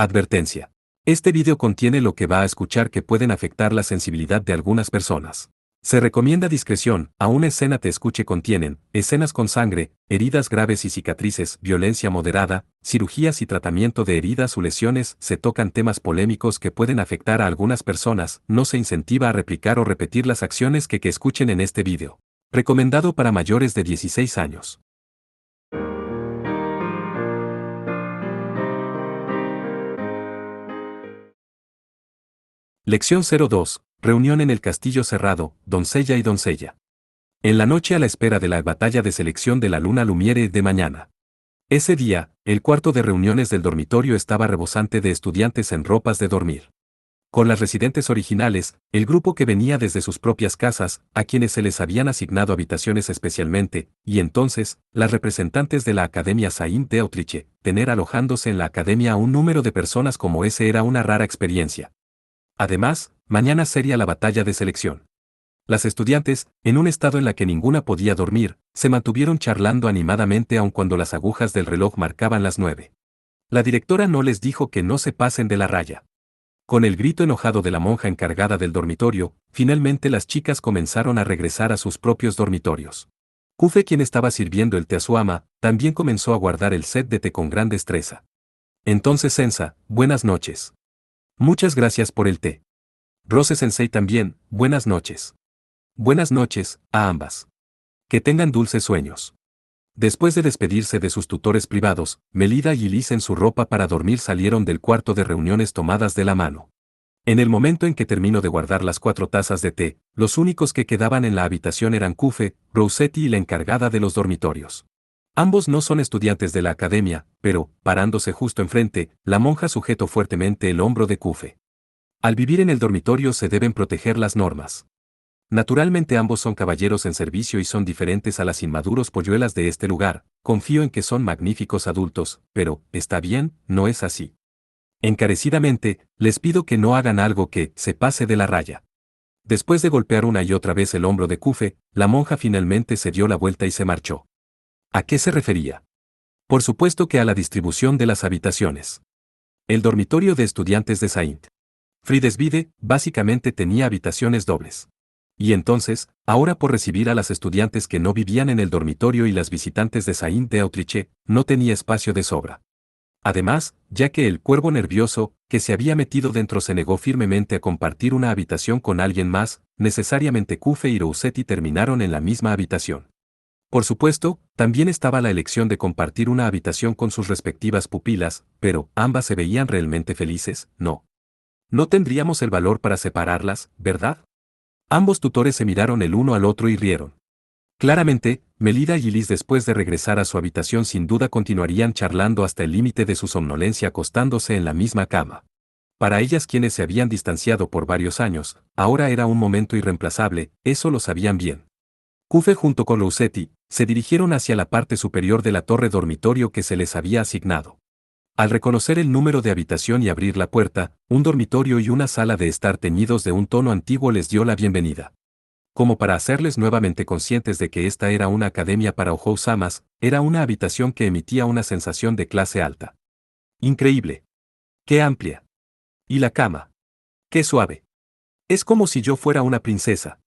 Advertencia. Este video contiene lo que va a escuchar que pueden afectar la sensibilidad de algunas personas. Se recomienda discreción, a una escena te escuche contienen, escenas con sangre, heridas graves y cicatrices, violencia moderada, cirugías y tratamiento de heridas o lesiones, se tocan temas polémicos que pueden afectar a algunas personas, no se incentiva a replicar o repetir las acciones que escuchen en este video. Recomendado para mayores de 16 años. Lección 02. Reunión en el Castillo Cerrado, doncella y doncella. En la noche a la espera de la batalla de selección de la luna Lumiere de mañana. Ese día, el cuarto de reuniones del dormitorio estaba rebosante de estudiantes en ropas de dormir. Con las residentes originales, el grupo que venía desde sus propias casas, a quienes se les habían asignado habitaciones especialmente, y entonces, las representantes de la Academia Saint d'Autriche, tener alojándose en la academia a un número de personas como ese era una rara experiencia. Además, mañana sería la batalla de selección. Las estudiantes, en un estado en la que ninguna podía dormir, se mantuvieron charlando animadamente aun cuando las agujas del reloj marcaban las 9. La directora no les dijo que no se pasen de la raya. Con el grito enojado de la monja encargada del dormitorio, finalmente las chicas comenzaron a regresar a sus propios dormitorios. Kufe, quien estaba sirviendo el té a su ama, también comenzó a guardar el set de té con gran destreza. Entonces Sensa, buenas noches. Muchas gracias por el té. Rose Sensei también, buenas noches. Buenas noches, a ambas. Que tengan dulces sueños. Después de despedirse de sus tutores privados, Melida y Liz en su ropa para dormir salieron del cuarto de reuniones tomadas de la mano. En el momento en que terminó de guardar las 4 tazas de té, los únicos que quedaban en la habitación eran Kufe, Rossetti y la encargada de los dormitorios. Ambos no son estudiantes de la academia, pero, parándose justo enfrente, la monja sujetó fuertemente el hombro de Kufe. Al vivir en el dormitorio se deben proteger las normas. Naturalmente ambos son caballeros en servicio y son diferentes a las inmaduros polluelas de este lugar, confío en que son magníficos adultos, pero, está bien, no es así. Encarecidamente, les pido que no hagan algo que se pase de la raya. Después de golpear una y otra vez el hombro de Kufe, la monja finalmente se dio la vuelta y se marchó. ¿A qué se refería? Por supuesto que a la distribución de las habitaciones. El dormitorio de estudiantes de Saint Friedenswide, básicamente tenía habitaciones dobles. Y entonces, ahora por recibir a las estudiantes que no vivían en el dormitorio y las visitantes de Saint d'Autriche, no tenía espacio de sobra. Además, ya que el cuervo nervioso, que se había metido dentro se negó firmemente a compartir una habitación con alguien más, necesariamente Kufe y Rossetti terminaron en la misma habitación. Por supuesto, también estaba la elección de compartir una habitación con sus respectivas pupilas, pero, ambas se veían realmente felices, ¿no? No tendríamos el valor para separarlas, ¿verdad? Ambos tutores se miraron el uno al otro y rieron. Claramente, Melida y Liz después de regresar a su habitación sin duda continuarían charlando hasta el límite de su somnolencia acostándose en la misma cama. Para ellas quienes se habían distanciado por varios años, ahora era un momento irreemplazable, eso lo sabían bien. Kufe junto con Rossetti, se dirigieron hacia la parte superior de la torre dormitorio que se les había asignado. Al reconocer el número de habitación y abrir la puerta, un dormitorio y una sala de estar teñidos de un tono antiguo les dio la bienvenida. Como para hacerles nuevamente conscientes de que esta era una academia para Ohou-samas, era una habitación que emitía una sensación de clase alta. Increíble. ¡Qué amplia! Y la cama. ¡Qué suave! Es como si yo fuera una princesa.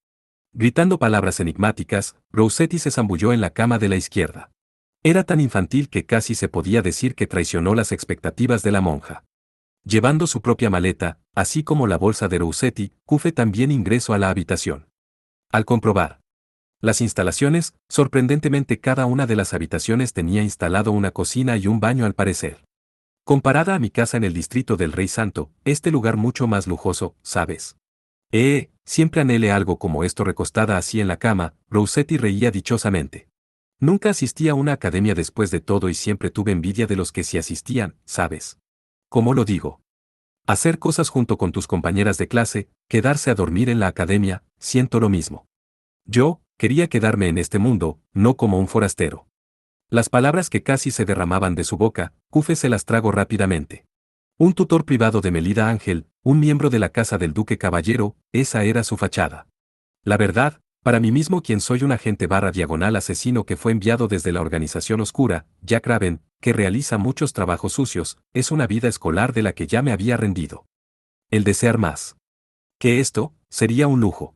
Gritando palabras enigmáticas, Rossetti se zambulló en la cama de la izquierda. Era tan infantil que casi se podía decir que traicionó las expectativas de la monja. Llevando su propia maleta, así como la bolsa de Rossetti, Kufe también ingresó a la habitación. Al comprobar las instalaciones, sorprendentemente cada una de las habitaciones tenía instalado una cocina y un baño al parecer. Comparada a mi casa en el distrito del Rey Santo, este lugar mucho más lujoso, ¿sabes? Siempre anhelé algo como esto recostada así en la cama, Rossetti reía dichosamente. Nunca asistí a una academia después de todo y siempre tuve envidia de los que sí asistían, ¿sabes? ¿Cómo lo digo? Hacer cosas junto con tus compañeras de clase, quedarse a dormir en la academia, siento lo mismo. Yo, quería quedarme en este mundo, no como un forastero. Las palabras que casi se derramaban de su boca, Kufe se las tragó rápidamente. Un tutor privado de Melida Ángel, un miembro de la casa del duque caballero, esa era su fachada. La verdad, para mí mismo quien soy un agente /diagonal asesino que fue enviado desde la organización oscura, Jack Raven, que realiza muchos trabajos sucios, es una vida escolar de la que ya me había rendido. El desear más que esto, sería un lujo.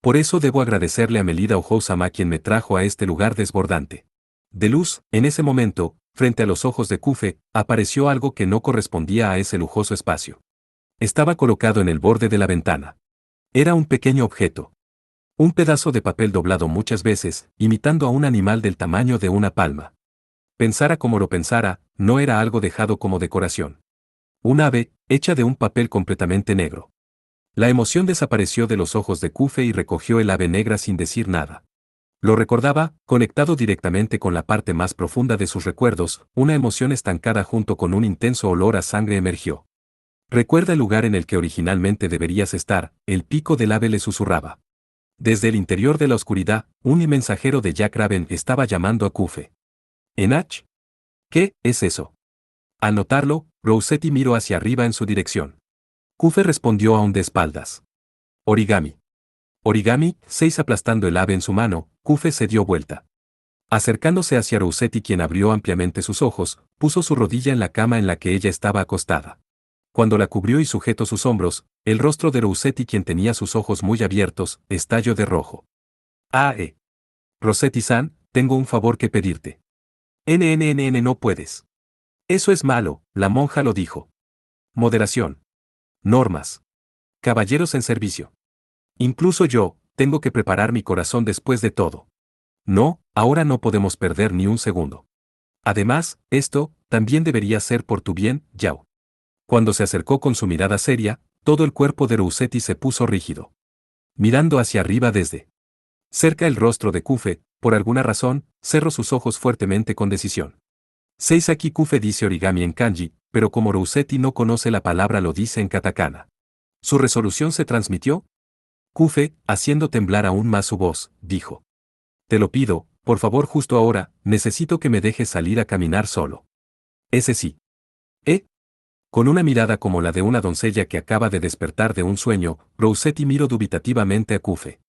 Por eso debo agradecerle a Melida Ojousama quien me trajo a este lugar desbordante de luz. En ese momento, frente a los ojos de Kufe, apareció algo que no correspondía a ese lujoso espacio. Estaba colocado en el borde de la ventana. Era un pequeño objeto. Un pedazo de papel doblado muchas veces, imitando a un animal del tamaño de una palma. Pensara como lo pensara, no era algo dejado como decoración. Un ave, hecha de un papel completamente negro. La emoción desapareció de los ojos de Kufe y recogió el ave negra sin decir nada. Lo recordaba, conectado directamente con la parte más profunda de sus recuerdos, una emoción estancada junto con un intenso olor a sangre emergió. Recuerda el lugar en el que originalmente deberías estar, el pico del ave le susurraba. Desde el interior de la oscuridad, un mensajero de Jack Raven estaba llamando a Kufe. ¿Enach? ¿Qué es eso? Al notarlo, Rossetti miró hacia arriba en su dirección. Kufe respondió aún de espaldas. Origami. Origami, 6 aplastando el ave en su mano, Kufe se dio vuelta. Acercándose hacia Rossetti quien abrió ampliamente sus ojos, puso su rodilla en la cama en la que ella estaba acostada. Cuando la cubrió y sujetó sus hombros, el rostro de Rossetti quien tenía sus ojos muy abiertos, estalló de rojo. Rossetti-san, tengo un favor que pedirte. No puedes. Eso es malo, la monja lo dijo. Moderación. Normas. Caballeros en servicio. Incluso yo, tengo que preparar mi corazón después de todo. No, ahora no podemos perder ni un segundo. Además, esto, también debería ser por tu bien, Yao. Cuando se acercó con su mirada seria, todo el cuerpo de Rossetti se puso rígido. Mirando hacia arriba desde cerca el rostro de Kufe, por alguna razón, cerró sus ojos fuertemente con decisión. Seisaki Kufe dice origami en kanji, pero como Rossetti no conoce la palabra lo dice en katakana. ¿Su resolución se transmitió? Kufe, haciendo temblar aún más su voz, dijo. Te lo pido, por favor justo ahora, necesito que me dejes salir a caminar solo. Ese sí. Con una mirada como la de una doncella que acaba de despertar de un sueño, Rossetti miró dubitativamente a Kufe.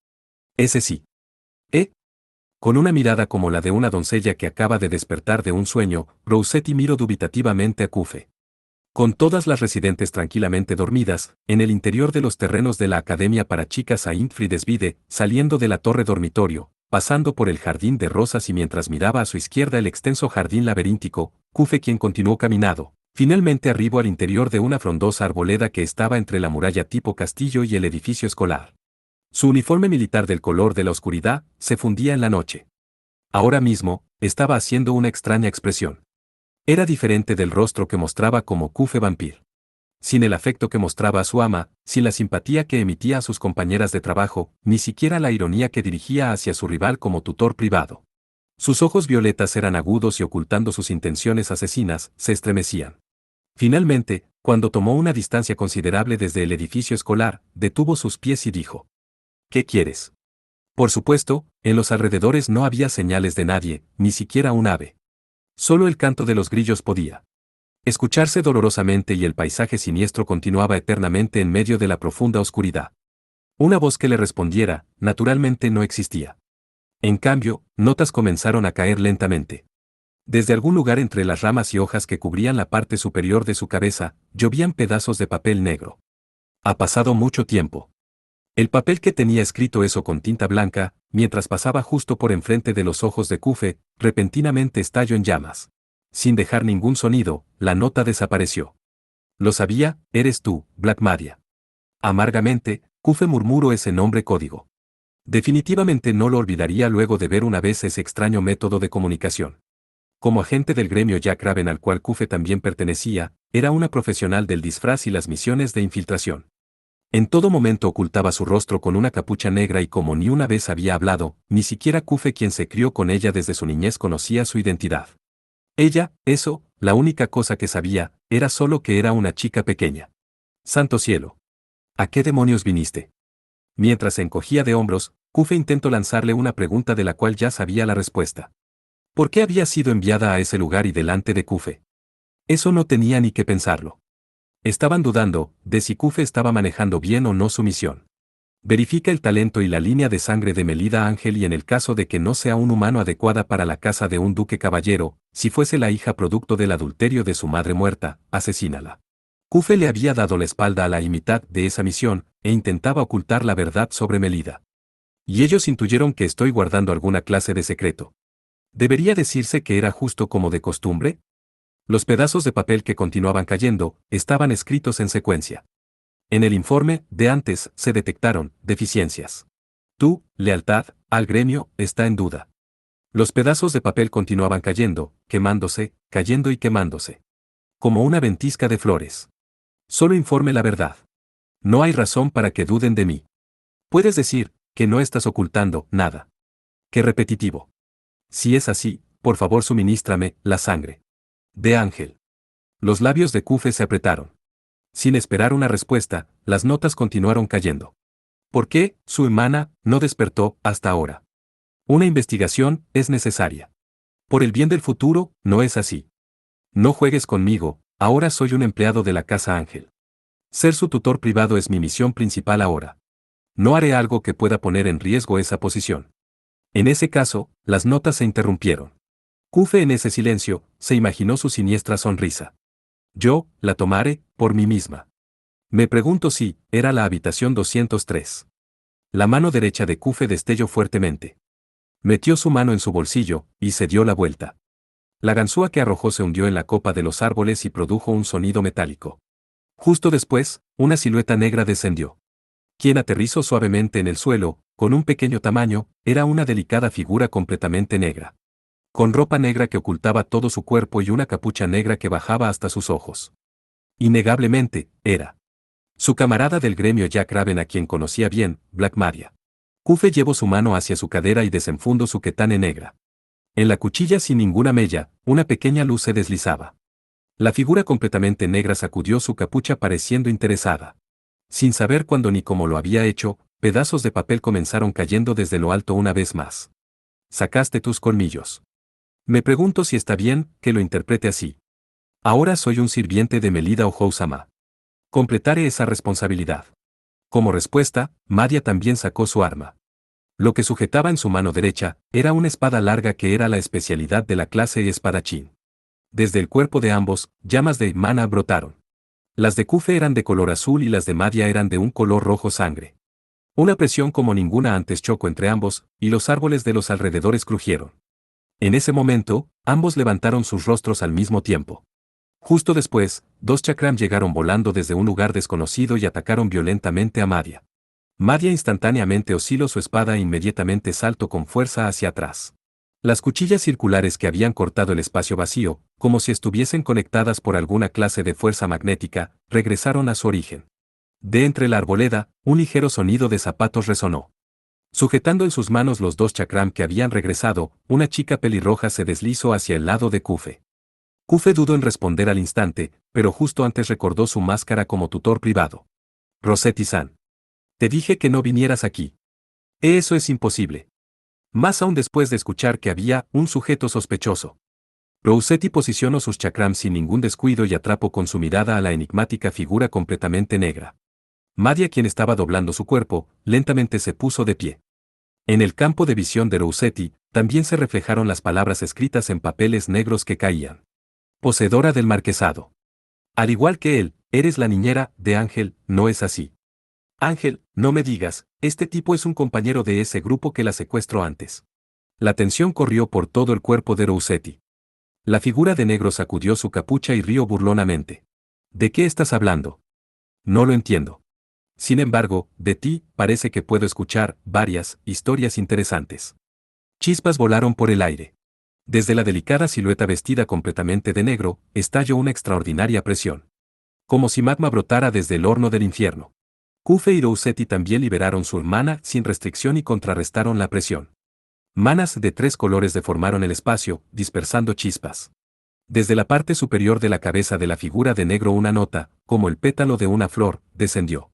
Ese sí. Con una mirada como la de una doncella que acaba de despertar de un sueño, Rossetti miró dubitativamente a Kufe. Con todas las residentes tranquilamente dormidas, en el interior de los terrenos de la Academia para Chicas Saint Friedesvide, saliendo de la torre dormitorio, pasando por el jardín de rosas y mientras miraba a su izquierda el extenso jardín laberíntico, Kufe quien continuó caminando. Finalmente arribó al interior de una frondosa arboleda que estaba entre la muralla tipo castillo y el edificio escolar. Su uniforme militar del color de la oscuridad se fundía en la noche. Ahora mismo, estaba haciendo una extraña expresión. Era diferente del rostro que mostraba como Kufe Vampir. Sin el afecto que mostraba a su ama, sin la simpatía que emitía a sus compañeras de trabajo, ni siquiera la ironía que dirigía hacia su rival como tutor privado. Sus ojos violetas eran agudos y ocultando sus intenciones asesinas, se estremecían. Finalmente, cuando tomó una distancia considerable desde el edificio escolar, detuvo sus pies y dijo. ¿Qué quieres? Por supuesto, en los alrededores no había señales de nadie, ni siquiera un ave. Solo el canto de los grillos podía escucharse dolorosamente y el paisaje siniestro continuaba eternamente en medio de la profunda oscuridad. Una voz que le respondiera, naturalmente no existía. En cambio, notas comenzaron a caer lentamente. Desde algún lugar entre las ramas y hojas que cubrían la parte superior de su cabeza, llovían pedazos de papel negro. Ha pasado mucho tiempo. El papel que tenía escrito eso con tinta blanca, mientras pasaba justo por enfrente de los ojos de Kufe, repentinamente estalló en llamas. Sin dejar ningún sonido, la nota desapareció. Lo sabía, eres tú, Black Maria. Amargamente, Kufe murmuró ese nombre código. Definitivamente no lo olvidaría luego de ver una vez ese extraño método de comunicación. Como agente del gremio Jack Raven al cual Kufe también pertenecía, era una profesional del disfraz y las misiones de infiltración. En todo momento ocultaba su rostro con una capucha negra y como ni una vez había hablado, ni siquiera Kufe quien se crió con ella desde su niñez conocía su identidad. Ella, la única cosa que sabía, era solo que era una chica pequeña. Santo cielo. ¿A qué demonios viniste? Mientras se encogía de hombros, Kufe intentó lanzarle una pregunta de la cual ya sabía la respuesta. ¿Por qué había sido enviada a ese lugar y delante de Kufe? Eso no tenía ni que pensarlo. Estaban dudando de si Kufe estaba manejando bien o no su misión. Verifica el talento y la línea de sangre de Melida Ángel y en el caso de que no sea un humano adecuada para la casa de un duque caballero, Si fuese la hija producto del adulterio de su madre muerta, asesínala. Kufe le había dado la espalda a la mitad de esa misión, e intentaba ocultar la verdad sobre Melida. Y ellos intuyeron que estoy guardando alguna clase de secreto. ¿Debería decirse que era justo como de costumbre? Los pedazos de papel que continuaban cayendo, estaban escritos en secuencia. En el informe, de antes, se detectaron deficiencias. Tu lealtad al gremio está en duda. Los pedazos de papel continuaban cayendo, quemándose, cayendo y quemándose. Como una ventisca de flores. Solo informe la verdad. No hay razón para que duden de mí. Puedes decir que no estás ocultando nada. Qué repetitivo. Si es así, por favor suminístrame la sangre de Ángel. Los labios de Kufe se apretaron. Sin esperar una respuesta, las notas continuaron cayendo. ¿Por qué su hermana no despertó hasta ahora? Una investigación es necesaria. Por el bien del futuro, no es así. No juegues conmigo, ahora soy un empleado de la Casa Ángel. Ser su tutor privado es mi misión principal ahora. No haré algo que pueda poner en riesgo esa posición. En ese caso, las notas se interrumpieron. Kufe en ese silencio, se imaginó su siniestra sonrisa. Yo, la tomaré, por mí misma. Me pregunto si, era la habitación 203. La mano derecha de Kufe destelló fuertemente. Metió su mano en su bolsillo, y se dio la vuelta. La ganzúa que arrojó se hundió en la copa de los árboles y produjo un sonido metálico. Justo después, una silueta negra descendió. Quien aterrizó suavemente en el suelo, con un pequeño tamaño, era una delicada figura completamente negra. Con ropa negra que ocultaba todo su cuerpo y una capucha negra que bajaba hasta sus ojos. Innegablemente, era su camarada del gremio Jack Raven, a quien conocía bien, Black Maria. Kufe llevó su mano hacia su cadera y desenfundó su ketane negra. En la cuchilla sin ninguna mella, una pequeña luz se deslizaba. La figura completamente negra sacudió su capucha pareciendo interesada. Sin saber cuándo ni cómo lo había hecho, pedazos de papel comenzaron cayendo desde lo alto una vez más. Sacaste tus colmillos. Me pregunto si está bien que lo interprete así. Ahora soy un sirviente de Melida Ohousama. Completaré esa responsabilidad. Como respuesta, Madia también sacó su arma. Lo que sujetaba en su mano derecha era una espada larga que era la especialidad de la clase espadachín. Desde el cuerpo de ambos, llamas de mana brotaron. Las de Kufe eran de color azul y las de Madia eran de un color rojo sangre. Una presión como ninguna antes chocó entre ambos, y los árboles de los alrededores crujieron. En ese momento, ambos levantaron sus rostros al mismo tiempo. Justo después, dos chakram llegaron volando desde un lugar desconocido y atacaron violentamente a Madia. Madia instantáneamente osciló su espada e inmediatamente saltó con fuerza hacia atrás. Las cuchillas circulares que habían cortado el espacio vacío, como si estuviesen conectadas por alguna clase de fuerza magnética, regresaron a su origen. De entre la arboleda, un ligero sonido de zapatos resonó. Sujetando en sus manos los dos chakram que habían regresado, una chica pelirroja se deslizó hacia el lado de Kufe. Kufe dudó en responder al instante, pero justo antes recordó su máscara como tutor privado. Rossetti-san. Te dije que no vinieras aquí. Eso es imposible. Más aún después de escuchar que había un sujeto sospechoso. Rossetti posicionó sus chakram sin ningún descuido y atrapó con su mirada a la enigmática figura completamente negra. Madia, quien estaba doblando su cuerpo, lentamente se puso de pie. En el campo de visión de Rossetti, también se reflejaron las palabras escritas en papeles negros que caían. Poseedora del marquesado. Al igual que él, eres la niñera de Ángel, ¿no es así? Ángel, no me digas, este tipo es un compañero de ese grupo que la secuestró antes. La tensión corrió por todo el cuerpo de Rossetti. La figura de negro sacudió su capucha y rió burlonamente. ¿De qué estás hablando? No lo entiendo. Sin embargo, de ti, parece que puedo escuchar varias historias interesantes. Chispas volaron por el aire. Desde la delicada silueta vestida completamente de negro, estalló una extraordinaria presión. Como si magma brotara desde el horno del infierno. Kufe y Rossetti también liberaron su mana sin restricción y contrarrestaron la presión. Manas de 3 colores deformaron el espacio, dispersando chispas. Desde la parte superior de la cabeza de la figura de negro una nota, como el pétalo de una flor, descendió.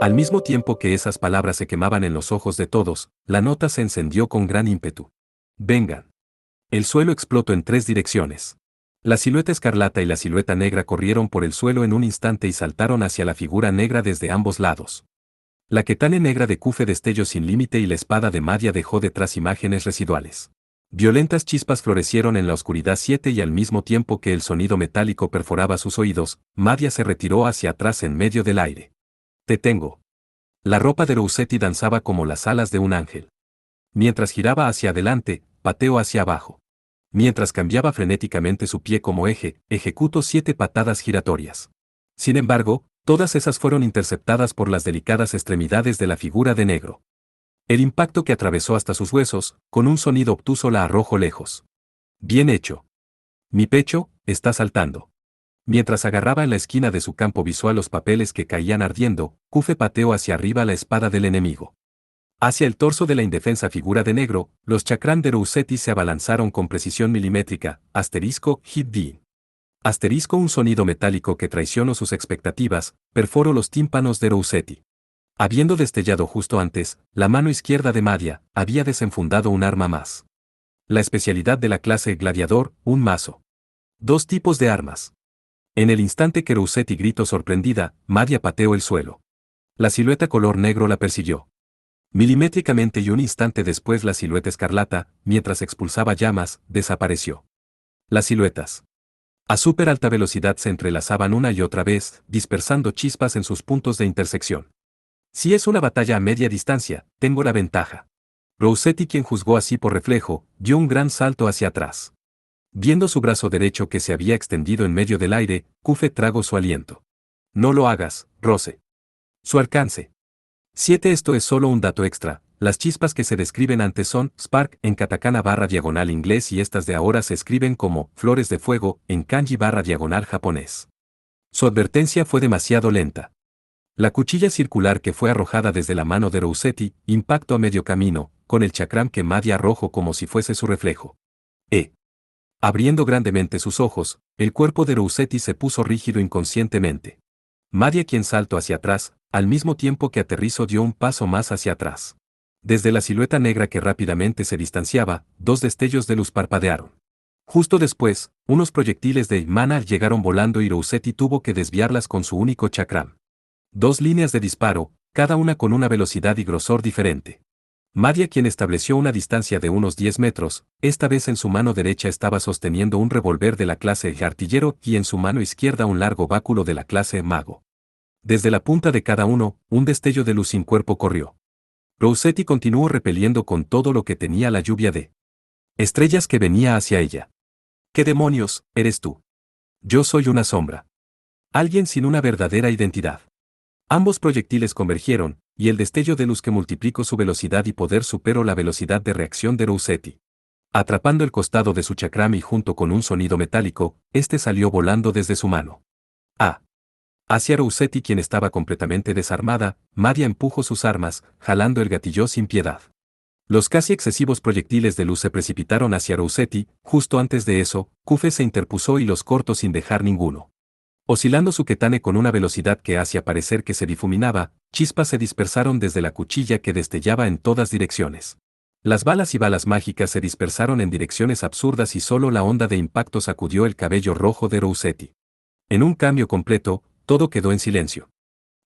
Al mismo tiempo que esas palabras se quemaban en los ojos de todos, la nota se encendió con gran ímpetu. Vengan. El suelo explotó en 3 direcciones. La silueta escarlata y la silueta negra corrieron por el suelo en un instante y saltaron hacia la figura negra desde ambos lados. La ketane negra de Kufe destelló sin límite y la espada de Madia dejó detrás imágenes residuales. Violentas chispas florecieron en la oscuridad 7 y al mismo tiempo que el sonido metálico perforaba sus oídos, Madia se retiró hacia atrás en medio del aire. Te tengo. La ropa de Rousetti danzaba como las alas de un ángel. Mientras giraba hacia adelante, pateó hacia abajo. Mientras cambiaba frenéticamente su pie como eje, ejecutó 7 patadas giratorias. Sin embargo, todas esas fueron interceptadas por las delicadas extremidades de la figura de negro. El impacto que atravesó hasta sus huesos, con un sonido obtuso la arrojó lejos. Bien hecho. Mi pecho está saltando. Mientras agarraba en la esquina de su campo visual los papeles que caían ardiendo, Kufe pateó hacia arriba la espada del enemigo. Hacia el torso de la indefensa figura de negro, los chakram de Rousetti se abalanzaron con precisión milimétrica, hit D. Un sonido metálico que traicionó sus expectativas, perforó los tímpanos de Rousetti. Habiendo destellado justo antes, la mano izquierda de Madia había desenfundado un arma más. La especialidad de la clase gladiador, un mazo. 2 tipos de armas. En el instante que Rousetti gritó sorprendida, Madia pateó el suelo. La silueta color negro la persiguió. Milimétricamente y un instante después la silueta escarlata, mientras expulsaba llamas, desapareció. Las siluetas a súper alta velocidad se entrelazaban una y otra vez, dispersando chispas en sus puntos de intersección. Si es una batalla a media distancia, tengo la ventaja. Rousetti, quien juzgó así por reflejo, dio un gran salto hacia atrás. Viendo su brazo derecho que se había extendido en medio del aire, Kufe tragó su aliento. No lo hagas, Rose. Su alcance. 7. Esto es solo un dato extra. Las chispas que se describen antes son spark en katakana / inglés y estas de ahora se escriben como flores de fuego en kanji / japonés. Su advertencia fue demasiado lenta. La cuchilla circular que fue arrojada desde la mano de Rousetti impactó a medio camino, con el chakram que Madia arrojó como si fuese su reflejo. Abriendo grandemente sus ojos, el cuerpo de Rousetti se puso rígido inconscientemente. Madia, quien saltó hacia atrás, al mismo tiempo que aterrizó, dio un paso más hacia atrás. Desde la silueta negra que rápidamente se distanciaba, 2 destellos de luz parpadearon. Justo después, unos proyectiles de mana llegaron volando y Rousetti tuvo que desviarlas con su único chakram. 2 líneas de disparo, cada una con una velocidad y grosor diferente. Madia, quien estableció una distancia de unos 10 metros, esta vez en su mano derecha estaba sosteniendo un revólver de la clase artillero y en su mano izquierda un largo báculo de la clase mago. Desde la punta de cada uno, un destello de luz sin cuerpo corrió. Rousetti continuó repeliendo con todo lo que tenía la lluvia de estrellas que venía hacia ella. ¿Qué demonios eres tú? Yo soy una sombra. Alguien sin una verdadera identidad. Ambos proyectiles convergieron, y el destello de luz que multiplicó su velocidad y poder superó la velocidad de reacción de Rousetti. Atrapando el costado de su chakram y junto con un sonido metálico, este salió volando desde su mano. Hacia Rousetti, quien estaba completamente desarmada, Madia empujó sus armas, jalando el gatillo sin piedad. Los casi excesivos proyectiles de luz se precipitaron hacia Rousetti, justo antes de eso, Kufe se interpuso y los cortó sin dejar ninguno. Oscilando su ketane con una velocidad que hacía parecer que se difuminaba, chispas se dispersaron desde la cuchilla que destellaba en todas direcciones. Las balas y balas mágicas se dispersaron en direcciones absurdas y solo la onda de impacto sacudió el cabello rojo de Rousetti. En un cambio completo, todo quedó en silencio.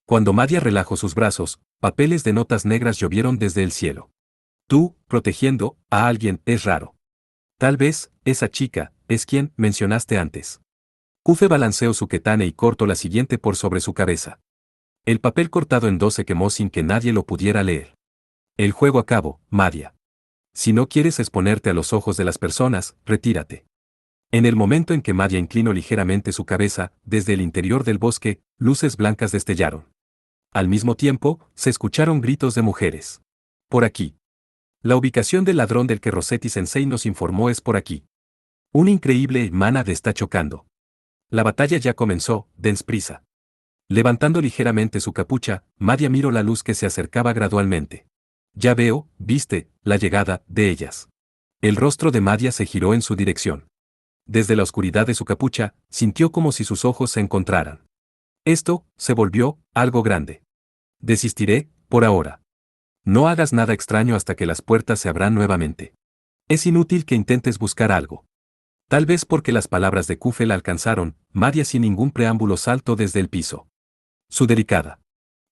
Cuando Madia relajó sus brazos, papeles de notas negras llovieron desde el cielo. Tú, protegiendo a alguien, es raro. Tal vez, esa chica, es quien mencionaste antes. Kufe balanceó su ketane y cortó la siguiente por sobre su cabeza. El papel cortado en 2 se quemó sin que nadie lo pudiera leer. El juego acabó, Madia. Si no quieres exponerte a los ojos de las personas, retírate. En el momento en que Madia inclinó ligeramente su cabeza, desde el interior del bosque, luces blancas destellaron. Al mismo tiempo, se escucharon gritos de mujeres. Por aquí. La ubicación del ladrón del que Rossetti-sensei nos informó es por aquí. Un increíble mana está chocando. La batalla ya comenzó, dens prisa. Levantando ligeramente su capucha, Madia miró la luz que se acercaba gradualmente. Ya veo, viste, la llegada de ellas. El rostro de Madia se giró en su dirección. Desde la oscuridad de su capucha, sintió como si sus ojos se encontraran. Esto se volvió algo grande. Desistiré, por ahora. No hagas nada extraño hasta que las puertas se abran nuevamente. Es inútil que intentes buscar algo. Tal vez porque las palabras de Kufe la alcanzaron, Madia sin ningún preámbulo saltó desde el piso. Su delicada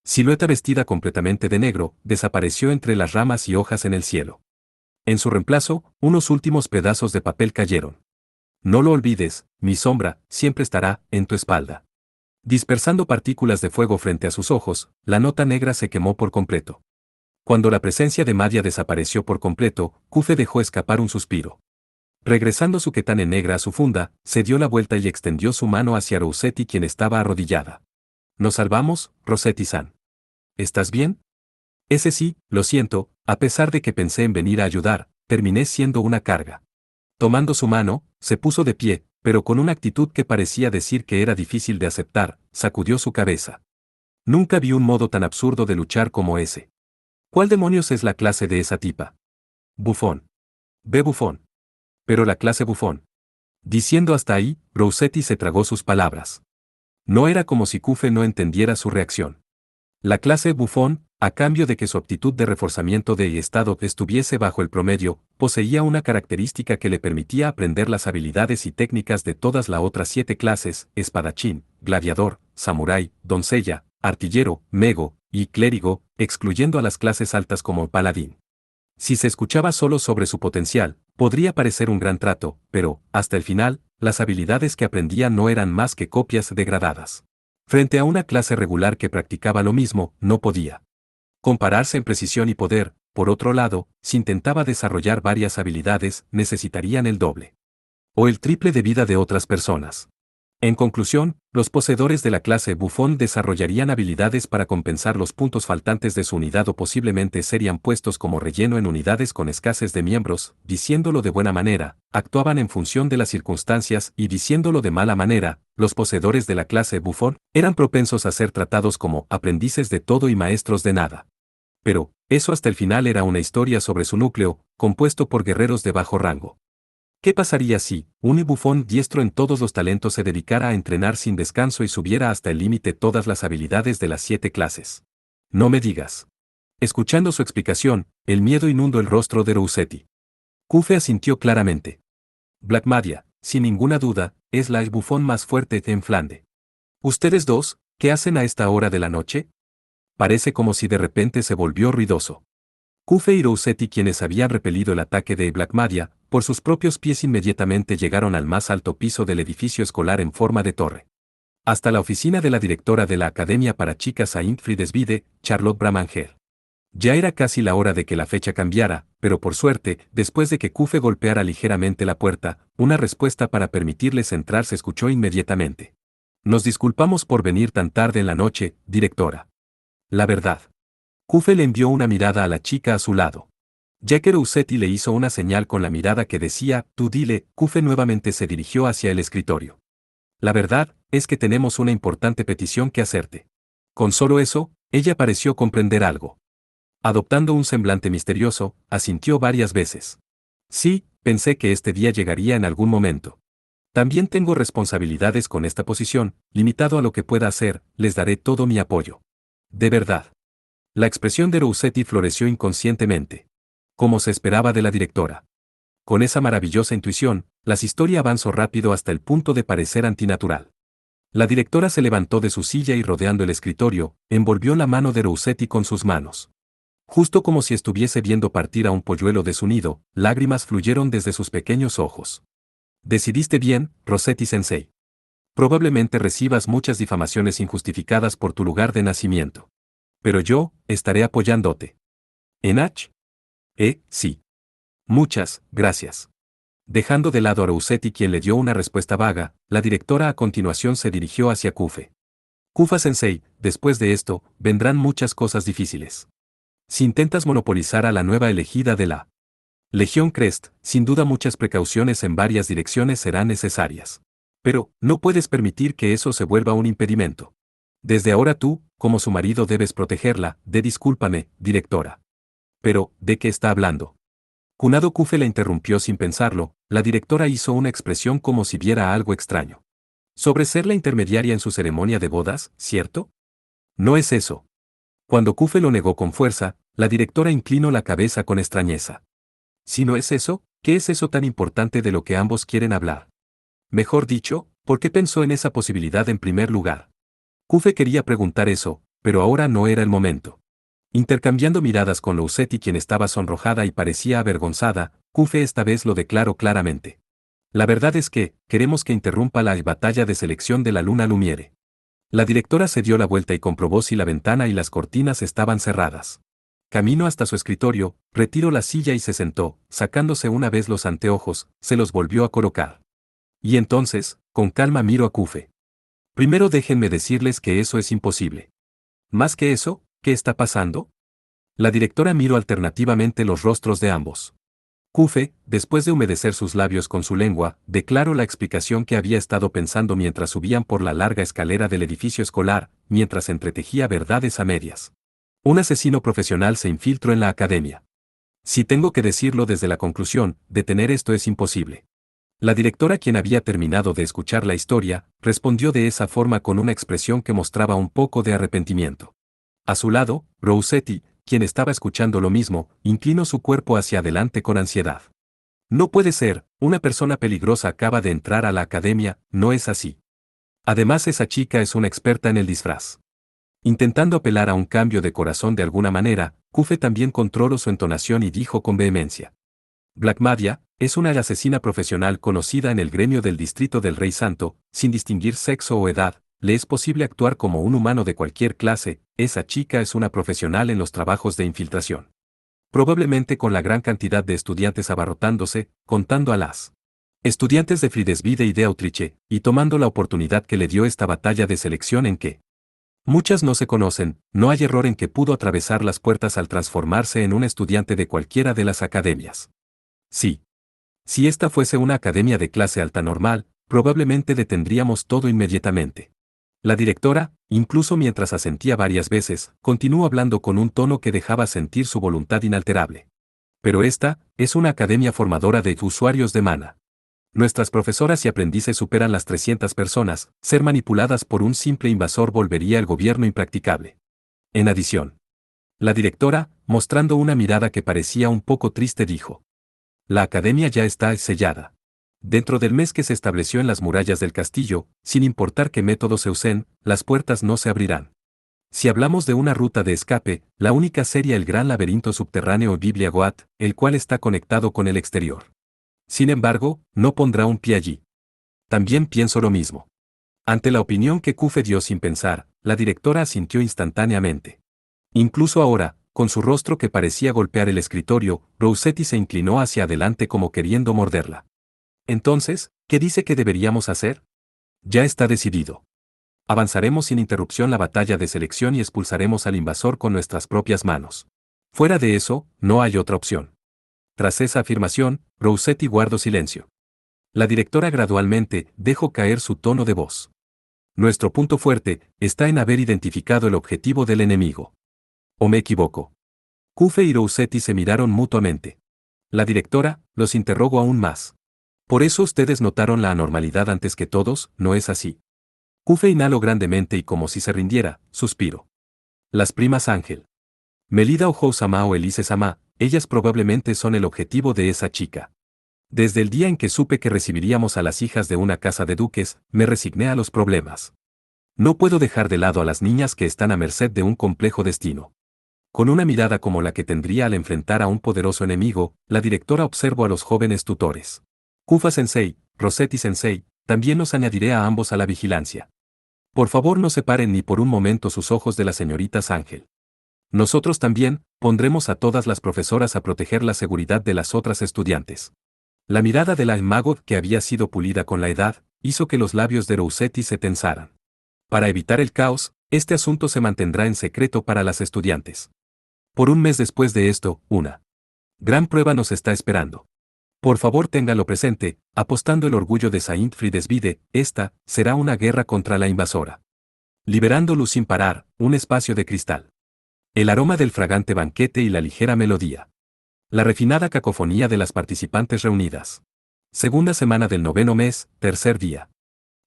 silueta vestida completamente de negro, desapareció entre las ramas y hojas en el cielo. En su reemplazo, unos últimos pedazos de papel cayeron. No lo olvides, mi sombra siempre estará en tu espalda. Dispersando partículas de fuego frente a sus ojos, la nota negra se quemó por completo. Cuando la presencia de Madia desapareció por completo, Kufe dejó escapar un suspiro. Regresando su ketane negra a su funda, se dio la vuelta y extendió su mano hacia Rossetti, quien estaba arrodillada. «Nos salvamos, Rossetti-san. ¿Estás bien?» «Ese sí, lo siento, a pesar de que pensé en venir a ayudar, terminé siendo una carga». Tomando su mano, se puso de pie, pero con una actitud que parecía decir que era difícil de aceptar, sacudió su cabeza. Nunca vi un modo tan absurdo de luchar como ese. ¿Cuál demonios es la clase de esa tipa? Bufón. Ve bufón. Pero la clase bufón. Diciendo hasta ahí, Rossetti se tragó sus palabras. No era como si Kufe no entendiera su reacción. La clase bufón, a cambio de que su aptitud de reforzamiento de estado estuviese bajo el promedio, poseía una característica que le permitía aprender las habilidades y técnicas de todas las otras 7 clases: espadachín, gladiador, samurái, doncella, artillero, mego y clérigo, excluyendo a las clases altas como paladín. Si se escuchaba solo sobre su potencial, podría parecer un gran trato, pero, hasta el final, las habilidades que aprendía no eran más que copias degradadas. Frente a una clase regular que practicaba lo mismo, no podía compararse en precisión y poder. Por otro lado, si intentaba desarrollar varias habilidades, necesitarían el doble o el triple de vida de otras personas. En conclusión, los poseedores de la clase bufón desarrollarían habilidades para compensar los puntos faltantes de su unidad o posiblemente serían puestos como relleno en unidades con escasez de miembros. Diciéndolo de buena manera, actuaban en función de las circunstancias, y diciéndolo de mala manera, los poseedores de la clase bufón eran propensos a ser tratados como aprendices de todo y maestros de nada. Pero, eso hasta el final era una historia sobre su núcleo, compuesto por guerreros de bajo rango. ¿Qué pasaría si un bufón diestro en todos los talentos se dedicara a entrenar sin descanso y subiera hasta el límite todas las habilidades de las 7 clases? No me digas. Escuchando su explicación, el miedo inundó el rostro de Rossetti. Kufe asintió claramente. Black Madia, sin ninguna duda, es la bufón más fuerte en Flandes. ¿Ustedes dos, qué hacen a esta hora de la noche? Parece como si de repente se volvió ruidoso. Kufe y Rossetti, quienes habían repelido el ataque de Black Madia, por sus propios pies inmediatamente llegaron al más alto piso del edificio escolar en forma de torre. Hasta la oficina de la directora de la Academia para Chicas Saint Friedesvide, Charlotte Bramanger. Ya era casi la hora de que la fecha cambiara, pero por suerte, después de que Kufe golpeara ligeramente la puerta, una respuesta para permitirles entrar se escuchó inmediatamente. Nos disculpamos por venir tan tarde en la noche, directora. La verdad. Kufe le envió una mirada a la chica a su lado. Ya que Rossetti le hizo una señal con la mirada que decía, tú dile, Kufe nuevamente se dirigió hacia el escritorio. La verdad, es que tenemos una importante petición que hacerte. Con solo eso, ella pareció comprender algo. Adoptando un semblante misterioso, asintió varias veces. Sí, pensé que este día llegaría en algún momento. También tengo responsabilidades con esta posición, limitado a lo que pueda hacer, les daré todo mi apoyo. De verdad. La expresión de Rossetti floreció inconscientemente. Como se esperaba de la directora. Con esa maravillosa intuición, la historia avanzó rápido hasta el punto de parecer antinatural. La directora se levantó de su silla y rodeando el escritorio, envolvió la mano de Rossetti con sus manos. Justo como si estuviese viendo partir a un polluelo de su nido, lágrimas fluyeron desde sus pequeños ojos. Decidiste bien, Rossetti-sensei. Probablemente recibas muchas difamaciones injustificadas por tu lugar de nacimiento. Pero yo, estaré apoyándote. ¿En H? Sí. Muchas, gracias. Dejando de lado a Rossetti, quien le dio una respuesta vaga, la directora a continuación se dirigió hacia Kufe. Kufa-sensei, después de esto, vendrán muchas cosas difíciles. Si intentas monopolizar a la nueva elegida de la Legión Crest, sin duda muchas precauciones en varias direcciones serán necesarias. Pero, no puedes permitir que eso se vuelva un impedimento. Desde ahora tú, como su marido, debes protegerla. Discúlpame, directora. Pero, ¿de qué está hablando? Kunado Kufe la interrumpió sin pensarlo. La directora hizo una expresión como si viera algo extraño. Sobre ser la intermediaria en su ceremonia de bodas, ¿cierto? No es eso. Cuando Kufe lo negó con fuerza, la directora inclinó la cabeza con extrañeza. Si no es eso, ¿qué es eso tan importante de lo que ambos quieren hablar? Mejor dicho, ¿por qué pensó en esa posibilidad en primer lugar? Kufe quería preguntar eso, pero ahora no era el momento. Intercambiando miradas con Lousetti, quien estaba sonrojada y parecía avergonzada, Cufe esta vez lo declaró claramente. La verdad es que, queremos que interrumpa la batalla de selección de la luna Lumiere. La directora se dio la vuelta y comprobó si la ventana y las cortinas estaban cerradas. Caminó hasta su escritorio, retiró la silla y se sentó, sacándose una vez los anteojos, se los volvió a colocar. Y entonces, con calma miró a Cufe. Primero déjenme decirles que eso es imposible. Más que eso, ¿qué está pasando? La directora miró alternativamente los rostros de ambos. Cufe, después de humedecer sus labios con su lengua, declaró la explicación que había estado pensando mientras subían por la larga escalera del edificio escolar, mientras entretejía verdades a medias. Un asesino profesional se infiltró en la academia. Si tengo que decirlo desde la conclusión, detener esto es imposible. La directora, quien había terminado de escuchar la historia, respondió de esa forma con una expresión que mostraba un poco de arrepentimiento. A su lado, Rousetti, quien estaba escuchando lo mismo, inclinó su cuerpo hacia adelante con ansiedad. No puede ser, una persona peligrosa acaba de entrar a la academia, no es así. Además, esa chica es una experta en el disfraz. Intentando apelar a un cambio de corazón de alguna manera, Cufe también controló su entonación y dijo con vehemencia. Black Madia es una asesina profesional conocida en el gremio del Distrito del Rey Santo, sin distinguir sexo o edad. Le es posible actuar como un humano de cualquier clase, esa chica es una profesional en los trabajos de infiltración. Probablemente con la gran cantidad de estudiantes abarrotándose, contando a las estudiantes de Friedesvide y de Autriche, y tomando la oportunidad que le dio esta batalla de selección en que muchas no se conocen, no hay error en que pudo atravesar las puertas al transformarse en un estudiante de cualquiera de las academias. Sí. Si esta fuese una academia de clase alta normal, probablemente detendríamos todo inmediatamente. La directora, incluso mientras asentía varias veces, continuó hablando con un tono que dejaba sentir su voluntad inalterable. Pero esta es una academia formadora de usuarios de mana. Nuestras profesoras y aprendices superan las 300 personas, ser manipuladas por un simple invasor volvería el gobierno impracticable. En adición, la directora, mostrando una mirada que parecía un poco triste, dijo: la academia ya está sellada. Dentro del mes que se estableció en las murallas del castillo, sin importar qué métodos se usen, las puertas no se abrirán. Si hablamos de una ruta de escape, la única sería el gran laberinto subterráneo Biblia Goat, el cual está conectado con el exterior. Sin embargo, no pondrá un pie allí. También pienso lo mismo. Ante la opinión que Cufe dio sin pensar, la directora asintió instantáneamente. Incluso ahora, con su rostro que parecía golpear el escritorio, Rousetti se inclinó hacia adelante como queriendo morderla. Entonces, ¿qué dice que deberíamos hacer? Ya está decidido. Avanzaremos sin interrupción la batalla de selección y expulsaremos al invasor con nuestras propias manos. Fuera de eso, no hay otra opción. Tras esa afirmación, Rousetti guardó silencio. La directora gradualmente dejó caer su tono de voz. Nuestro punto fuerte está en haber identificado el objetivo del enemigo. ¿O me equivoco? Cufe y Rousetti se miraron mutuamente. La directora los interrogó aún más. Por eso ustedes notaron la anormalidad antes que todos, ¿no es así? Cufe inhaló grandemente y como si se rindiera, suspiró. Las primas Ángel. Melida Ojou-sama o Elise-sama, ellas probablemente son el objetivo de esa chica. Desde el día en que supe que recibiríamos a las hijas de una casa de duques, me resigné a los problemas. No puedo dejar de lado a las niñas que están a merced de un complejo destino. Con una mirada como la que tendría al enfrentar a un poderoso enemigo, la directora observó a los jóvenes tutores. Kufa-sensei, Rossetti-sensei, también los añadiré a ambos a la vigilancia. Por favor, no separen ni por un momento sus ojos de las señoritas Ángel. Nosotros también pondremos a todas las profesoras a proteger la seguridad de las otras estudiantes. La mirada de la Magot, que había sido pulida con la edad, hizo que los labios de Rousetti se tensaran. Para evitar el caos, este asunto se mantendrá en secreto para las estudiantes. Por un mes después de esto, una gran prueba nos está esperando. Por favor, téngalo presente, apostando el orgullo de Saint Friedesvide, esta será una guerra contra la invasora. Liberando luz sin parar, un espacio de cristal. El aroma del fragante banquete y la ligera melodía. La refinada cacofonía de las participantes reunidas. Segunda semana del 9º mes, tercer día.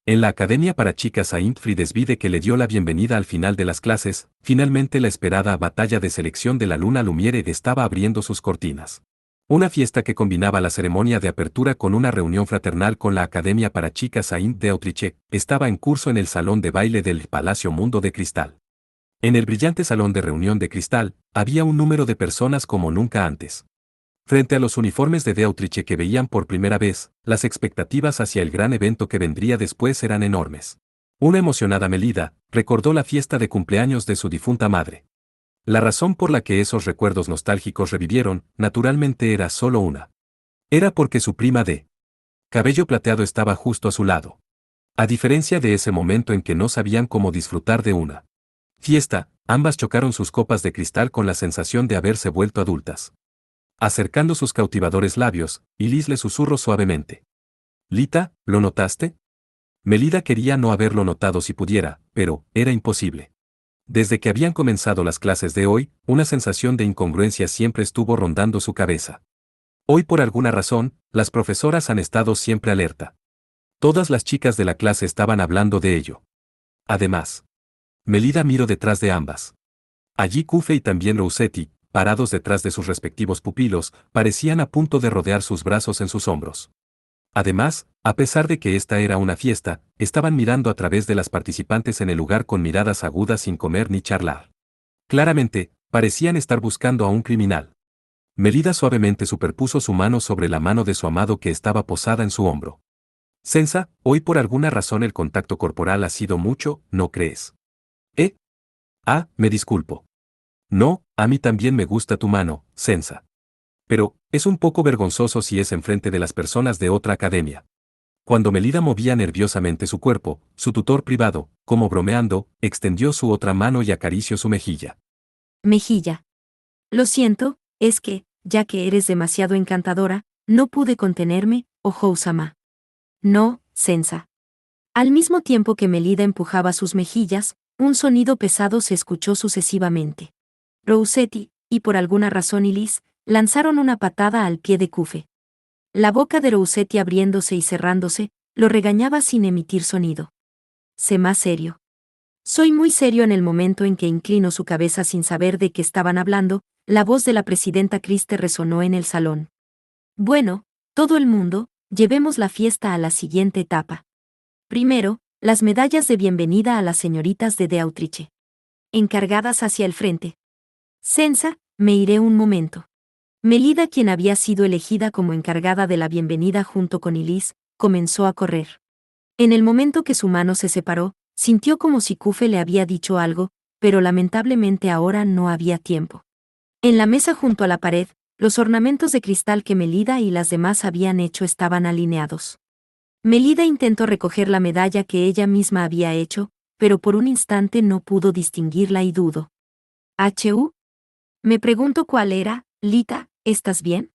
En la Academia para Chicas Saint Friedesvide, que le dio la bienvenida al final de las clases, finalmente la esperada batalla de selección de la luna Lumiere estaba abriendo sus cortinas. Una fiesta que combinaba la ceremonia de apertura con una reunión fraternal con la Academia para Chicas Saint de Autriche estaba en curso en el salón de baile del Palacio Mundo de Cristal. En el brillante salón de reunión de cristal, había un número de personas como nunca antes. Frente a los uniformes de Beautriche que veían por primera vez, las expectativas hacia el gran evento que vendría después eran enormes. Una emocionada Melida recordó la fiesta de cumpleaños de su difunta madre. La razón por la que esos recuerdos nostálgicos revivieron, naturalmente era solo una. Era porque su prima de cabello plateado estaba justo a su lado. A diferencia de ese momento en que no sabían cómo disfrutar de una fiesta, ambas chocaron sus copas de cristal con la sensación de haberse vuelto adultas. Acercando sus cautivadores labios, Liz le susurró suavemente. Lita, ¿lo notaste? Melida quería no haberlo notado si pudiera, pero era imposible. Desde que habían comenzado las clases de hoy, una sensación de incongruencia siempre estuvo rondando su cabeza. Hoy por alguna razón, las profesoras han estado siempre alerta. Todas las chicas de la clase estaban hablando de ello. Además, Melida miró detrás de ambas. Allí Cufe y también Rousetti, parados detrás de sus respectivos pupilos, parecían a punto de rodear sus brazos en sus hombros. Además, a pesar de que esta era una fiesta, estaban mirando a través de las participantes en el lugar con miradas agudas sin comer ni charlar. Claramente, parecían estar buscando a un criminal. Melida suavemente superpuso su mano sobre la mano de su amado que estaba posada en su hombro. Sensa, hoy por alguna razón el contacto corporal ha sido mucho, ¿no crees? ¿Eh? Ah, me disculpo. No, a mí también me gusta tu mano, Sensa. Pero, es un poco vergonzoso si es enfrente de las personas de otra academia. Cuando Melida movía nerviosamente su cuerpo, su tutor privado, como bromeando, extendió su otra mano y acarició su mejilla. Mejilla. Lo siento, es que, ya que eres demasiado encantadora, no pude contenerme, Ohou-sama. No, Sensa. Al mismo tiempo que Melida empujaba sus mejillas, un sonido pesado se escuchó sucesivamente. Rousetti, y por alguna razón Liz, lanzaron una patada al pie de Cufe. La boca de Rousetti abriéndose y cerrándose, lo regañaba sin emitir sonido. Sé más serio. Soy muy serio en el momento en que inclino su cabeza sin saber de qué estaban hablando, la voz de la presidenta Christe resonó en el salón. Bueno, todo el mundo, llevemos la fiesta a la siguiente etapa. Primero, las medallas de bienvenida a las señoritas de Beautriche. Encargadas hacia el frente. Sensa, me iré un momento. Melida, quien había sido elegida como encargada de la bienvenida junto con Liz, comenzó a correr. En el momento que su mano se separó, sintió como si Cufe le había dicho algo, pero lamentablemente ahora no había tiempo. En la mesa junto a la pared, los ornamentos de cristal que Melida y las demás habían hecho estaban alineados. Melida intentó recoger la medalla que ella misma había hecho, pero por un instante no pudo distinguirla y dudó. ¿H.U.? Me pregunto cuál era, Lita, ¿estás bien?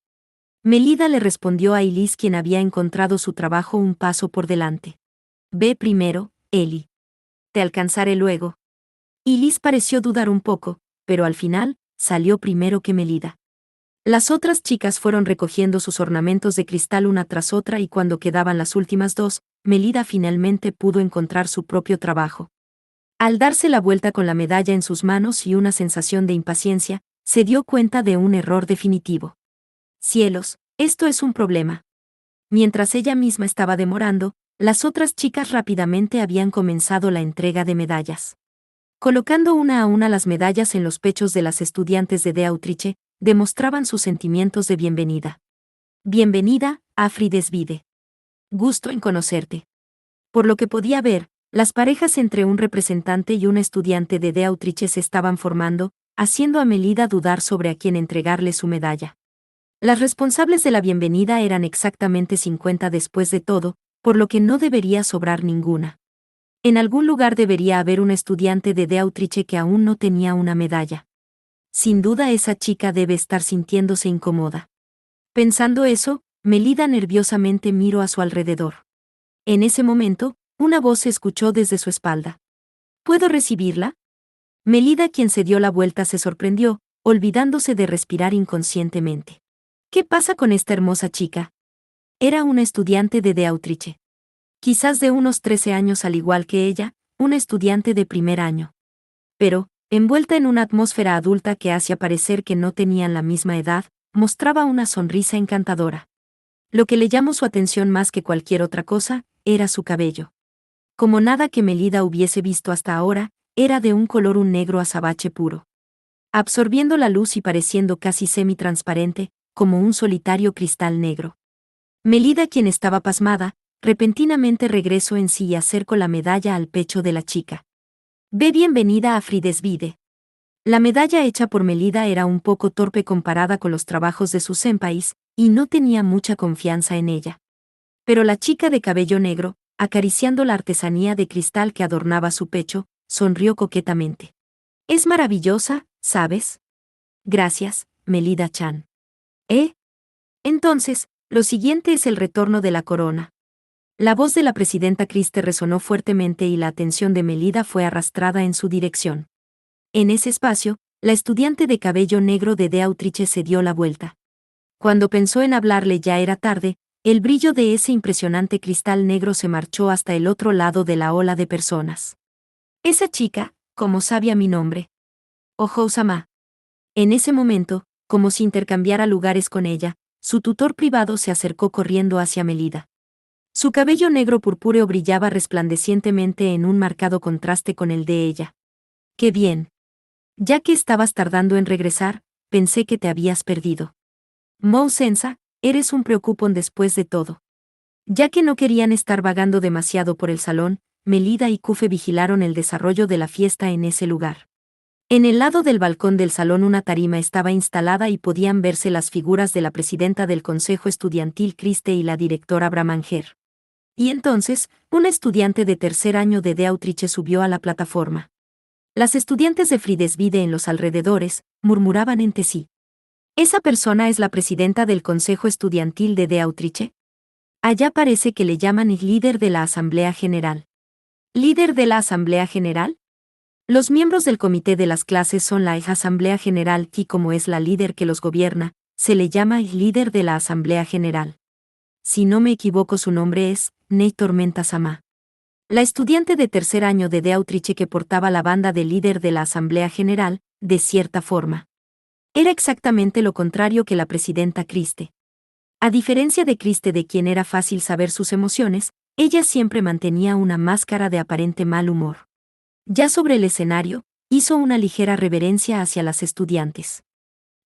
Melida le respondió a Liz, quien había encontrado su trabajo un paso por delante. Ve primero, Eli. Te alcanzaré luego. Liz pareció dudar un poco, pero al final, salió primero que Melida. Las otras chicas fueron recogiendo sus ornamentos de cristal una tras otra y cuando quedaban las últimas dos, Melida finalmente pudo encontrar su propio trabajo. Al darse la vuelta con la medalla en sus manos y una sensación de impaciencia, se dio cuenta de un error definitivo. Cielos, esto es un problema. Mientras ella misma estaba demorando, las otras chicas rápidamente habían comenzado la entrega de medallas. Colocando una a una las medallas en los pechos de las estudiantes de Beautriche, demostraban sus sentimientos de bienvenida. Bienvenida, Afrides Vide. Gusto en conocerte. Por lo que podía ver, las parejas entre un representante y un estudiante de Beautriche se estaban formando, haciendo a Melida dudar sobre a quién entregarle su medalla. Las responsables de la bienvenida eran exactamente 50 después de todo, por lo que no debería sobrar ninguna. En algún lugar debería haber un estudiante de Beautriche que aún no tenía una medalla. Sin duda esa chica debe estar sintiéndose incómoda. Pensando eso, Melida nerviosamente miró a su alrededor. En ese momento, una voz se escuchó desde su espalda. ¿Puedo recibirla? Melida, quien se dio la vuelta, se sorprendió, olvidándose de respirar inconscientemente. ¿Qué pasa con esta hermosa chica? Era una estudiante de Beautriche. Quizás de unos 13 años al igual que ella, una estudiante de primer año. Pero, envuelta en una atmósfera adulta que hacía parecer que no tenían la misma edad, mostraba una sonrisa encantadora. Lo que le llamó su atención más que cualquier otra cosa, era su cabello. Como nada que Melida hubiese visto hasta ahora, era de un color un negro azabache puro. Absorbiendo la luz y pareciendo casi semi-transparente, como un solitario cristal negro. Melida, quien estaba pasmada, repentinamente regresó en sí y acercó la medalla al pecho de la chica. Ve bienvenida a Fridesvide. La medalla hecha por Melida era un poco torpe comparada con los trabajos de sus senpais, y no tenía mucha confianza en ella. Pero la chica de cabello negro, acariciando la artesanía de cristal que adornaba su pecho, sonrió coquetamente. Es maravillosa, ¿sabes? Gracias, Melida-chan. Entonces, lo siguiente es el retorno de la corona. La voz de la presidenta Kriste resonó fuertemente y la atención de Melida fue arrastrada en su dirección. En ese espacio, la estudiante de cabello negro de Deutriche se dio la vuelta. Cuando pensó en hablarle ya era tarde, el brillo de ese impresionante cristal negro se marchó hasta el otro lado de la ola de personas. Esa chica, ¿cómo sabía mi nombre? Ohou-sama. En ese momento, como si intercambiara lugares con ella, su tutor privado se acercó corriendo hacia Melida. Su cabello negro purpúreo brillaba resplandecientemente en un marcado contraste con el de ella. ¡Qué bien! Ya que estabas tardando en regresar, pensé que te habías perdido. Mou Sensa, eres un preocupón después de todo. Ya que no querían estar vagando demasiado por el salón, Melida y Kufe vigilaron el desarrollo de la fiesta en ese lugar. En el lado del balcón del salón una tarima estaba instalada y podían verse las figuras de la presidenta del Consejo Estudiantil Kriste y la directora Bramanger. Y entonces, una estudiante de tercer año de Deutriche subió a la plataforma. Las estudiantes de Fridesvide en los alrededores murmuraban entre sí. ¿Esa persona es la presidenta del Consejo Estudiantil de Deutriche? Allá parece que le llaman el líder de la Asamblea General. ¿Líder de la Asamblea General? Los miembros del comité de las clases son la Asamblea General y como es la líder que los gobierna, se le llama el líder de la Asamblea General. Si no me equivoco su nombre es Nei Tormenta-sama. La estudiante de tercer año de Deutriche que portaba la banda de líder de la Asamblea General, de cierta forma. Era exactamente lo contrario que la presidenta Kriste. A diferencia de Kriste de quien era fácil saber sus emociones, ella siempre mantenía una máscara de aparente mal humor. Ya sobre el escenario, hizo una ligera reverencia hacia las estudiantes.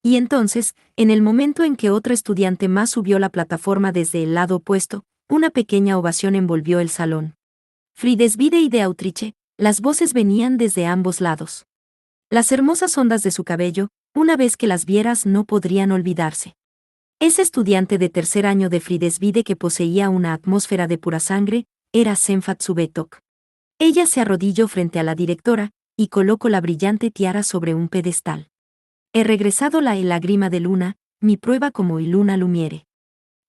Y entonces, en el momento en que otra estudiante más subió la plataforma desde el lado opuesto, una pequeña ovación envolvió el salón. Fridesvide y Deutriche, las voces venían desde ambos lados. Las hermosas ondas de su cabello, una vez que las vieras no podrían olvidarse. Ese estudiante de tercer año de Fridesvide que poseía una atmósfera de pura sangre, era Senfa Tsubetok. Ella se arrodilló frente a la directora, y colocó la brillante tiara sobre un pedestal. He regresado la lágrima de luna, mi prueba como y luna lumiere.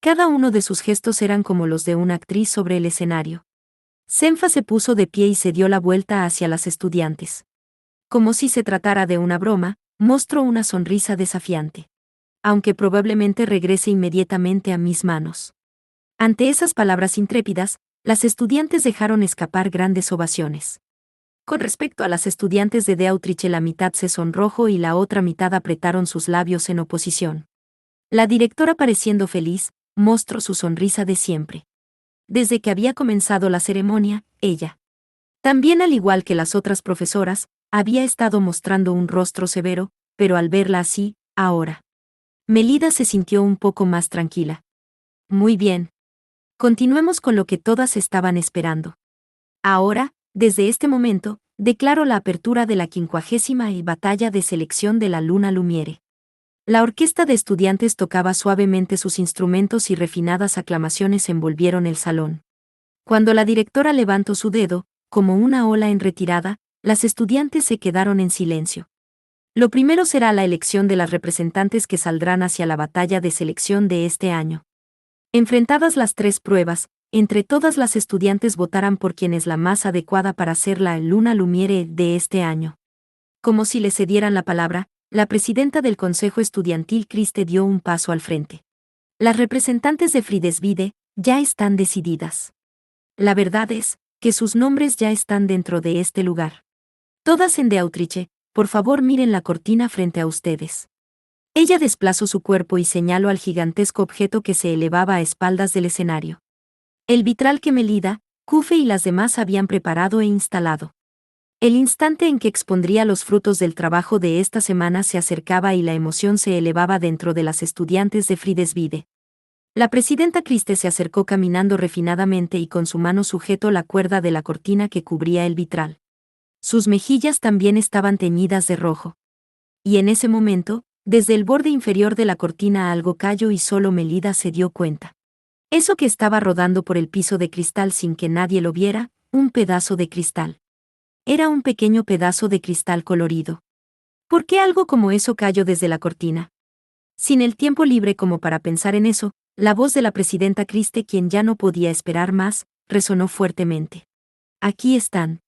Cada uno de sus gestos eran como los de una actriz sobre el escenario. Senfa se puso de pie y se dio la vuelta hacia las estudiantes. Como si se tratara de una broma, mostró una sonrisa desafiante. Aunque probablemente regrese inmediatamente a mis manos. Ante esas palabras intrépidas, las estudiantes dejaron escapar grandes ovaciones. Con respecto a las estudiantes de Deutriche, la mitad se sonrojó y la otra mitad apretaron sus labios en oposición. La directora, pareciendo feliz, mostró su sonrisa de siempre. Desde que había comenzado la ceremonia, ella, también al igual que las otras profesoras, había estado mostrando un rostro severo, pero al verla así, ahora, Melida se sintió un poco más tranquila. Muy bien. Continuemos con lo que todas estaban esperando. Ahora, desde este momento, declaro la apertura de la 50ª batalla de selección de la Luna Lumiere. La orquesta de estudiantes tocaba suavemente sus instrumentos y refinadas aclamaciones envolvieron el salón. Cuando la directora levantó su dedo, como una ola en retirada, las estudiantes se quedaron en silencio. Lo primero será la elección de las representantes que saldrán hacia la batalla de selección de este año. Enfrentadas las tres pruebas, entre todas las estudiantes votarán por quien es la más adecuada para ser la Luna Lumiere de este año. Como si le cedieran la palabra, la presidenta del Consejo Estudiantil Kriste dio un paso al frente. Las representantes de Fridesvide ya están decididas. La verdad es que sus nombres ya están dentro de este lugar. Todas en Deutriche, por favor miren la cortina frente a ustedes. Ella desplazó su cuerpo y señaló al gigantesco objeto que se elevaba a espaldas del escenario. El vitral que Melida, Kufe y las demás habían preparado e instalado. El instante en que expondría los frutos del trabajo de esta semana se acercaba y la emoción se elevaba dentro de las estudiantes de Friedeswide. La presidenta Christe se acercó caminando refinadamente y con su mano sujetó la cuerda de la cortina que cubría el vitral. Sus mejillas también estaban teñidas de rojo. Y en ese momento, desde el borde inferior de la cortina algo cayó y solo Melida se dio cuenta. Eso que estaba rodando por el piso de cristal sin que nadie lo viera, un pedazo de cristal. Era un pequeño pedazo de cristal colorido. ¿Por qué algo como eso cayó desde la cortina? Sin el tiempo libre como para pensar en eso, la voz de la presidenta Christe, quien ya no podía esperar más, resonó fuertemente. Aquí están.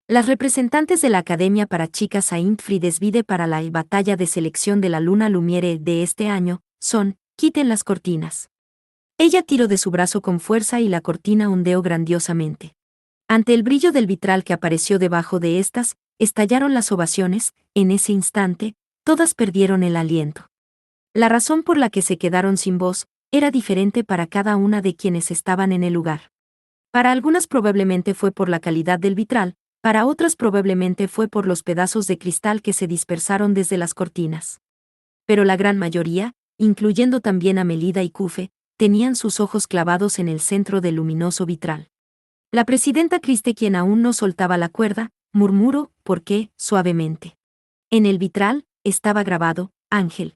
Las representantes de la Academia para Chicas Saint Friedeswide para la batalla de selección de la Luna Lumiere de este año, son, quiten las cortinas. Ella tiró de su brazo con fuerza y la cortina ondeó grandiosamente. Ante el brillo del vitral que apareció debajo de estas, estallaron las ovaciones. En ese instante, todas perdieron el aliento. La razón por la que se quedaron sin voz era diferente para cada una de quienes estaban en el lugar. Para algunas probablemente fue por la calidad del vitral, para otras probablemente fue por los pedazos de cristal que se dispersaron desde las cortinas. Pero la gran mayoría, incluyendo también a Melida y Cufe, tenían sus ojos clavados en el centro del luminoso vitral. La presidenta Christe, quien aún no soltaba la cuerda, murmuró, ¿por qué?, suavemente. En el vitral, estaba grabado, Ángel.